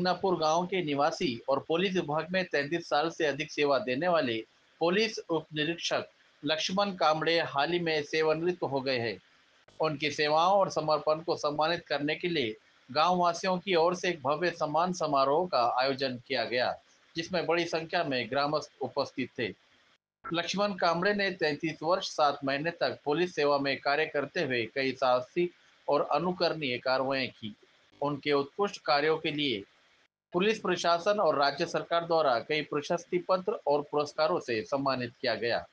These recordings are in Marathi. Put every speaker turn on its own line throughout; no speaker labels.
मेघनापुर गांव के निवासी और पुलिस विभाग में 33 साल से अधिक सेवा देने वाले पुलिस उप निरीक्षक लक्ष्मण कामड़े हाल ही में सेवानिवृत्त हो गए हैं। उनकी सेवाओं और समर्पण को सम्मानित करने के लिए गांव वासियों की ओर से एक भव्य सम्मान समारोह का आयोजन किया गया, जिसमें बड़ी संख्या में ग्रामस्थ उपस्थित थे। लक्ष्मण कामड़े ने 33 वर्ष 7 महीने तक पुलिस सेवा में कार्य करते हुए कई साहसिक और अनुकरणीय कार्रवाई की। उनके उत्कृष्ट कार्यों के लिए पुलिस प्रशासन और राज्य सरकार द्वारा कई प्रशस्ति पत्र और पुरस्कारों से सम्मानित किया गया।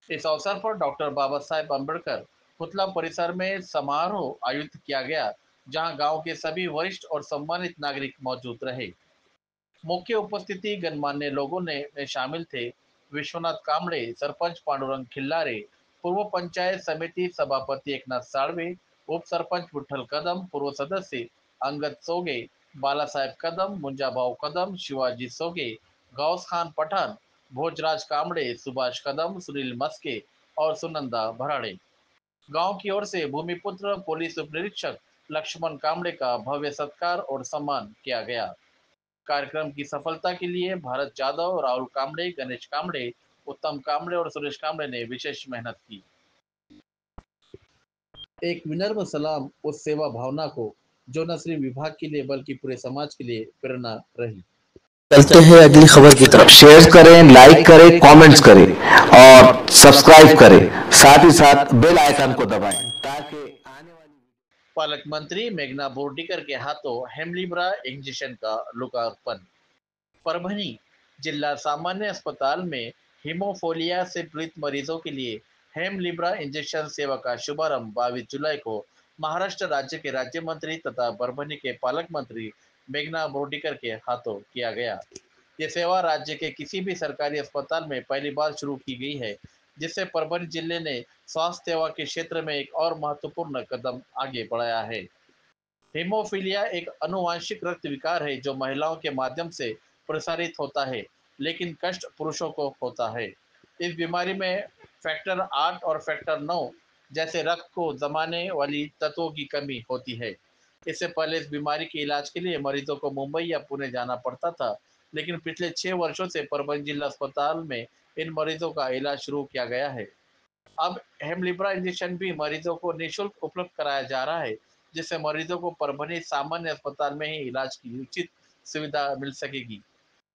इस अवसर पर डॉक्टर बाबा साहेब अम्बेडकर पुतला परिसर में समारोह आयोजित किया गया, जहां गांव के सभी वरिष्ठ और सम्मानित नागरिक मौजूद रहे। मुख्य उपस्थिति गणमान्य लोगों में शामिल थे विश्वनाथ कामड़े, सरपंच पांडुरंग खिल्लारे, पूर्व पंचायत समिति सभापति एकनाथ साळवे, उप सरपंच विठ्ठल कदम, पूर्व सदस्य अंगद सोगे, बाला साहेब कदम, मुंजाभाऊ कदम, शिवाजी सोगे, गौस खान पठान, भोजराज कामड़े, सुभाष कदम, सुनील मस्के और सुनंदा भराड़े। गांव की ओर से भूमिपुत्र पुलिस उप निरीक्षक लक्ष्मण कामड़े का भव्य सत्कार और सम्मान किया गया। कार्यक्रम की सफलता के लिए भारत जाधव, राहुल कामड़े, गणेश कामड़े, उत्तम कामड़े और सुरेश कामड़े ने विशेष मेहनत की। एक विनम्र सलाम उस सेवा भावना को जो न सिर्फ विभाग के लिए बल्कि पूरे समाज के लिए प्रेरणा रही।
चलते हैं अगली खबर की तरफ। शेयर करें, लाइक करें, कमेंट्स करें और सब्सक्राइब करें। साथ ही साथ बेल आइकन को दबाएं ताकि आने वाली।
पालक मंत्री मेघना बोर्डीकर के हाथों हेमलिब्रा इंजेक्शन का लोकार्पण। परभणी जिला सामान्य अस्पताल में हीमोफीलिया से पीड़ित मरीजों के लिए हेमलिब्रा इंजेक्शन सेवा का शुभारंभ 22 जुलाई को महाराष्ट्र राज्य के राज्य मंत्री तथा परभणी के पालक मंत्री मेघना बोर्डीकर के हाथों किया गया। ये सेवा राज्य के किसी भी सरकारी अस्पताल में पहली बार शुरू की गई है, जिससे परभणी जिले ने स्वास्थ्य सेवा के क्षेत्र में एक और महत्वपूर्ण कदम आगे बढ़ाया है। हीमोफीलिया एक आनुवंशिक रक्त विकार है जो महिलाओं के माध्यम से प्रसारित होता है, लेकिन कष्ट पुरुषों को होता है। इस बीमारी में फैक्टर 8 और फैक्टर 9 जैसे रक्त को जमाने वाली तत्वों की कमी होती है। इससे पहले इस बीमारी के इलाज के लिए मरीजों को मुंबई या पुणे जाना पड़ता था, लेकिन पिछले 6 वर्षों से परभणी जिला अस्पताल में इन मरीजों का इलाज शुरू किया गया है। अब हेमलिब्रा इंजेक्शन भी मरीजों को निःशुल्क उपलब्ध कराया जा रहा है, जिससे मरीजों को परभणी सामान्य अस्पताल में ही इलाज की उचित सुविधा मिल सकेगी।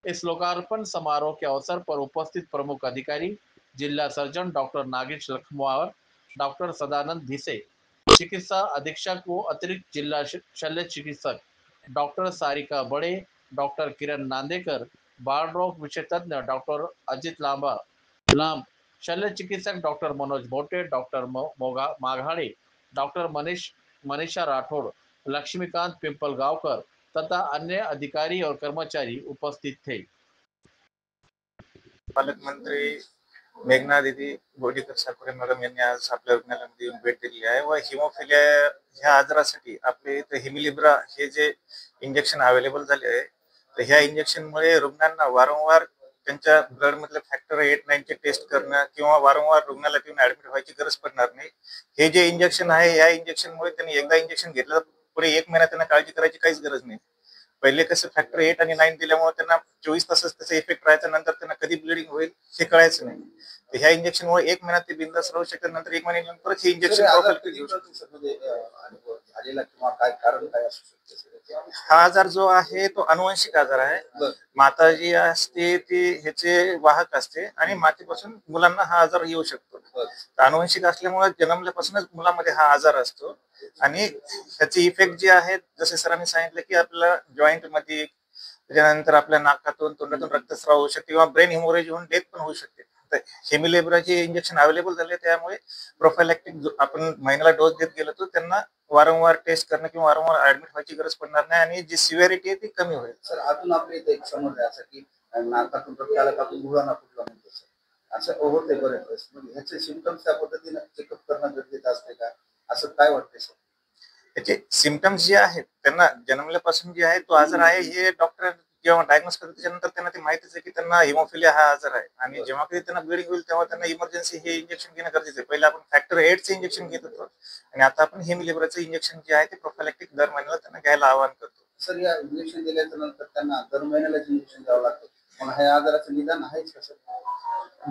इस लोकार्पण समारोह के अवसर पर उपस्थित प्रमुख अधिकारी जिला surgeon doctor Nagesh Lakhmawar, doctor Sadanand Bhise, चिकित्सा अधीक्षक व अतिरिक्त जिला शल्य चिकित्सक डॉक्टर सारिका बड़े, डॉक्टर किरण नांदेकर, बाल रोग विषय तज्ञ डॉक्टर अजित लांब, शल्य चिकित्सक डॉक्टर मनोज भोटे, डॉक्टर माघाड़े, डॉक्टर मनीषा राठौड़, लक्ष्मीकांत पिंपलगांवकर तथा अन्य अधिकारी और कर्मचारी उपस्थित थे।
पालक मंत्री मेघना दीदी बोर्डीकर साकुरे मॅडम यांनी आज आपल्या रुग्णालयामध्ये येऊन भेट दिली आहे व हिमोफिलिया ह्या आजारासाठी आपले इथे हिमिलिब्रा हे जे इंजेक्शन अवेलेबल झाले आहे, तर ह्या इंजेक्शनमुळे रुग्णांना वारंवार त्यांच्या ब्लड मधले फॅक्टर 8-9 चे टेस्ट करणं किंवा वारंवार रुग्णालयात येऊन ऍडमिट व्हायची गरज पडणार नाही। हे जे इंजेक्शन आहे या इंजेक्शनमुळे त्यांनी एकदा इंजेक्शन घेतलं पुढे 1 महिना त्यांना काळजी करायची काहीच गरज नाही। पहिले कसं फॅक्टर 8 आणि 9 दिल्यामुळे त्यांना 24 तासच त्याचा इफेक्ट राहायचा, नंतर त्यांना कधी ब्लिडिंग होईल हे कळायचं नाही। तर ह्या इंजेक्शनमुळे 1 महिना ते बिंदास राहू शकतात, नंतर 1 महिन्यानंतर हे इंजेक्शन प्रॉपरली घेऊ शकतात। आलेला किंवा काय कारण काय असू शकते? हा आजार जो आहे तो अनुवंशिक आजार आहे। माता जी असते ती ह्याचे वाहक असते आणि मातेपासून मुलांना हा आजार येऊ शकतो। अनुवंशिक असल्यामुळे जन्मल्यापासूनच मुलामध्ये हा आजार असतो आणि त्याचे इफेक्ट जे आहेत जसे सरांनी सांगितलं की आपल्या जॉइंट मध्ये, त्यानंतर आपल्या नाकातून तोंडातून रक्तस्राव होऊ शकते किंवा ब्रेन हेमोरेज होऊन डेथ पण होऊ शकते। तर हेमिलिब्राचे इंजेक्शन अवेलेबल झाले त्यामुळे प्रोफायलॅक्टिक आपण महिन्याला डोस देत गेलो तर त्यांना वारंवार टेस्ट करणं किंवा वारंवार ऍडमिट व्हायची गरज पडणार नाही आणि जी सिव्हिरिटी आहे ती कमी होईल।
सर अजून आपल्या इथे एक समज आहे असं की नाकातून रक्ताला कापून गुळाना फुटला म्हणतो सर, असं होते बरेच वेळेस, म्हणजे ह्याचे सिम्पटम्स त्या पद्धतीने चेकअप करणं गरजेचं असते का, असं काय वाटते सर?
त्याचे सिम्पटम्स जे आहेत त्यांना जन्मल्यापासून जे आहे तो आजार आहे हे डॉक्टर जेव्हा डायग्नोस करतात त्याच्यानंतर त्यांना ते माहितीच आहे की त्यांना हिमोफिलिया हा आजार आहे आणि जेव्हा कधी त्यांना ब्लिडिंग होईल तेव्हा त्यांना इमर्जन्सी हे इंजेक्शन घेणं गरजेचं आहे। पहिले आपण फॅक्टर 8 चे इंजेक्शन घेत होतो आणि आता आपण हेमिलिब्राचं इंजेक्शन जे आहे ते प्रोफायलॅक्टिक दर महिन्याला त्यांना घ्यायला आवाहन करतो।
सर या इंजेक्शन दिल्याच्या नंतर त्यांना दर महिन्यालाच इंजेक्शन द्यावं लागतं, मग ह्या आजाराचं निदान आहेच कसं?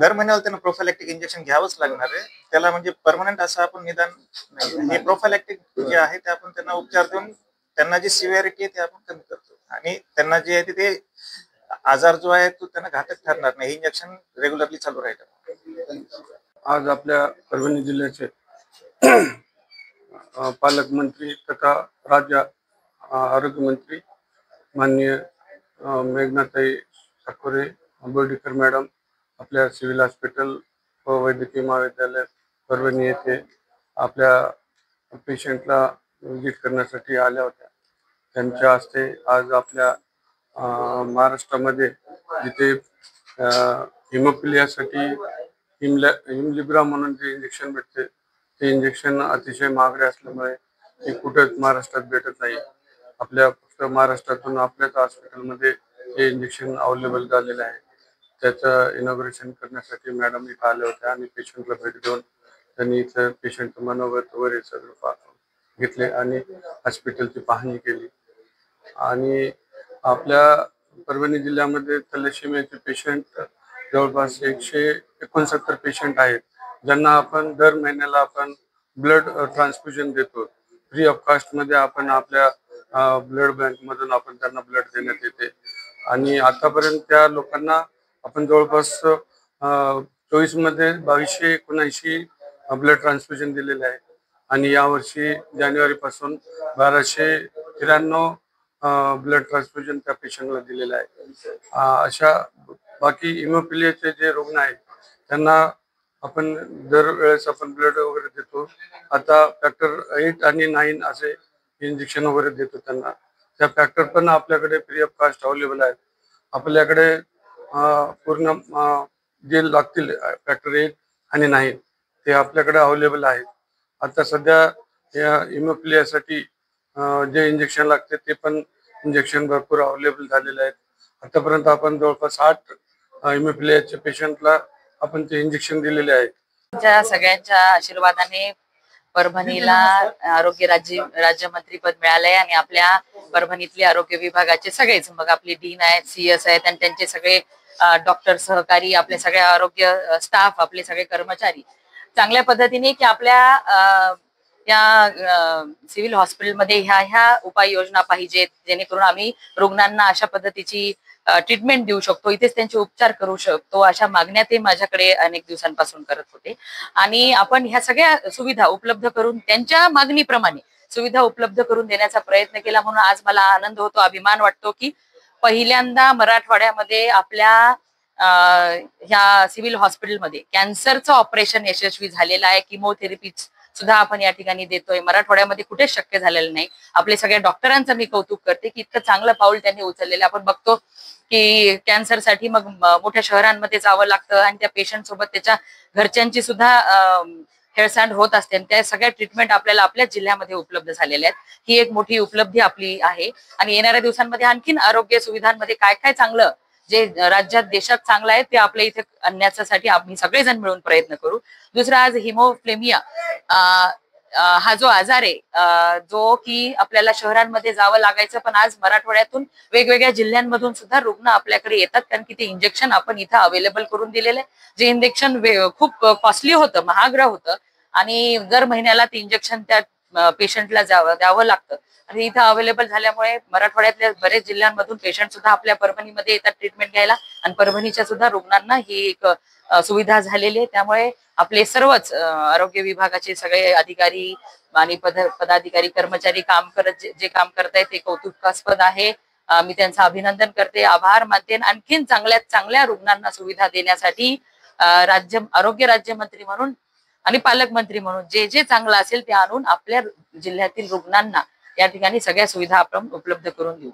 दर महिन्याला त्यांना प्रोफायलॅक्टिक इंजेक्शन घ्यावंच लागणार आहे. त्याला म्हणजे परमनंट असं आपण निदान नाही. हे प्रोफायलॅक्टिक जे आहे ते आपण त्यांना उपचार देऊन त्यांना जी सिव्हिअरिटी आहे ते आपण कमी करतो आणि त्यांना जे आहे ते आजार जो आहे तो त्यांना घातक ठरणार नाही. हे इंजेक्शन रेग्युलरली चालू राहील.
आज आपल्या परभणी जिल्ह्याचे पालकमंत्री तथा राज्य आरोग्यमंत्री माननीय मेघनाताई ठाकरे बोर्डीकर मॅडम आपल्या सिव्हिल हॉस्पिटल व वैद्यकीय महाविद्यालय परभणी येथे आपल्या पेशंटला विजिट करण्यासाठी आल्या होत्या. त्यांच्या हस्ते आज आपल्या महाराष्ट्रामध्ये जिथे हिमोफिलियासाठी हिमलिब्रा म्हणून जे इंजेक्शन भेटते ते इंजेक्शन अतिशय महागडे असल्यामुळे ते कुठेच महाराष्ट्रात भेटत नाही. आपल्या फक्त महाराष्ट्रातून आपल्याच हॉस्पिटलमध्ये हे इंजेक्शन अवेलेबल झालेलं आहे. त्याचं इनॉग्रेशन करण्यासाठी मॅडम इथं आल्या होत्या आणि पेशंटला भेट देऊन त्यांनी इथं पेशंट मनोगत वगैरे सगळं घेतले आणि हॉस्पिटलची पाहणी केली. आणि आपल्या परभणी जिल्ह्यामध्ये थॅलेसेमियाचे पेशंट जवळपास 169 पेशंट आहेत, ज्यांना आपण दर महिन्याला आपण ब्लड ट्रान्सफ्युजन देतो. फ्री ऑफ कास्ट मध्ये आपण आपल्या ब्लड बँक मधून आपण त्यांना ब्लड देण्यात येते. आणि आतापर्यंत त्या लोकांना आपण जवळपास 24 मध्ये 2279 ब्लड ट्रान्सफ्युजन दिलेले आहे आणि यावर्षी जानेवारी पासून 1293 ब्लड ट्रान्सफ्युजन त्या पेशंटला दिलेलं आहे. अशा बाकी हिमोफिलियाचे जे रुग्ण आहेत त्यांना आपण दरवेळेस आपण ब्लड वगैरे देतो. आता फॅक्टर 8 आणि 9 असे इंजेक्शन वगैरे देतो त्यांना. त्या फॅक्टर पण आपल्याकडे फ्री ऑफ कास्ट अवेलेबल आहेत. आपल्याकडे पूर्ण जे लागतील फॅक्टर 8 आणि 9 ते आपल्याकडे अवेलेबल आहेत. आता सध्या या हिमोफिलियासाठी जे इंजेक्शन लागते ते पण इंजेक्शन भरपूर अवेलेबल झालेले आहेत. आतापर्यंत आपण जवळपास 8 हिमोफिलियाच्या पेशंटला आपण ते इंजेक्शन दिलेले आहेत.
सगळ्यांच्या आशीर्वादाने परभणीला आरोग्य राज्यमंत्री पद मिळालंय आणि आपल्या परभणीतले आरोग्य विभागाचे सगळेच मग आपले डीन आहेत, CS आहेत आणि त्यांचे सगळे डॉक्टर सहकारी, आपले सगळे आरोग्य स्टाफ, आपले सगळे कर्मचारी चांगल्या पद्धतीने की आपल्या या सिव्हिल हॉस्पिटलमध्ये ह्या उपाययोजना पाहिजेत जेणेकरून आम्ही रुग्णांना अशा पद्धतीची ट्रीटमेंट देऊ शकतो, इथेच त्यांचे उपचार करू शकतो, अशा मागण्या ते माझ्याकडे अनेक दिवसांपासून करत होते. आणि आपण ह्या सगळ्या सुविधा उपलब्ध करून त्यांच्या मागणीप्रमाणे सुविधा उपलब्ध करून देण्याचा प्रयत्न केला. म्हणून आज मला आनंद होतो, अभिमान वाटतो की पहिल्यांदा मराठवाड्यामध्ये आपल्या ह्या सिव्हिल हॉस्पिटलमध्ये कॅन्सरचं ऑपरेशन यशस्वी झालेलं आहे. किमोथेरपी सुद्धा आपण या ठिकाणी देतोय. मराठवाड्यामध्ये कुठेच शक्य झालेलं नाही. आपले सगळ्या डॉक्टरांचं मी कौतुक करते की इतकं चांगलं पाऊल त्यांनी उचललेलं. आपण बघतो की कॅन्सरसाठी मग मोठ्या शहरांमध्ये जावं लागतं आणि त्या पेशंट सोबत त्याच्या घरच्यांची सुद्धा हेळसांड होत असते आणि त्या सगळ्या ट्रीटमेंट आपल्याला आपल्या जिल्ह्यामध्ये उपलब्ध झालेल्या आहेत. ही एक मोठी उपलब्धी आपली आहे आणि येणाऱ्या दिवसांमध्ये आणखीन आरोग्य सुविधांमध्ये काय काय चांगलं जे राज्यात देशात चांगलं आहे ते आपल्या इथे आणण्यासाठी आम्ही सगळेजण मिळून प्रयत्न करू. दुसरा, आज हिमोफ्लेमिया हा जो आजार आहे जो की आपल्याला शहरांमध्ये जावं लागायचं, पण आज मराठवाड्यातून वेगवेगळ्या जिल्ह्यांमधून सुद्धा रुग्ण आपल्याकडे येतात कारण की ते इंजेक्शन आपण इथं अवेलेबल करून दिलेलं आहे. जे इंजेक्शन खूप कॉस्टली होतं, महागडं होतं आणि दर महिन्याला ते इंजेक्शन त्या पेशंटला द्यावं लागतं आणि इथं अवेलेबल झाल्यामुळे मराठवाड्यातल्या बरेच जिल्ह्यांमधून पेशंट सुद्धा आपल्या परभणीमध्ये येतात ट्रीटमेंट घ्यायला आणि परभणीच्या सुद्धा रुग्णांना ही एक सुविधा झालेली आहे. त्यामुळे आपले सर्वच आरोग्य विभागाचे सगळे अधिकारी आणि पदाधिकारी कर्मचारी जे काम करतायत ते कौतुकास्पद आहे. मी त्यांचं अभिनंदन करते, आभार मानते. आणखीन चांगल्यात चांगल्या रुग्णांना सुविधा देण्यासाठी आरोग्य राज्यमंत्री म्हणून आणि पालकमंत्री म्हणून जे जे चांगलं असेल ते आणून आपल्या जिल्ह्यातील रुग्णांना या ठिकाणी सगळ्या सुविधा आपण उपलब्ध करून देऊ.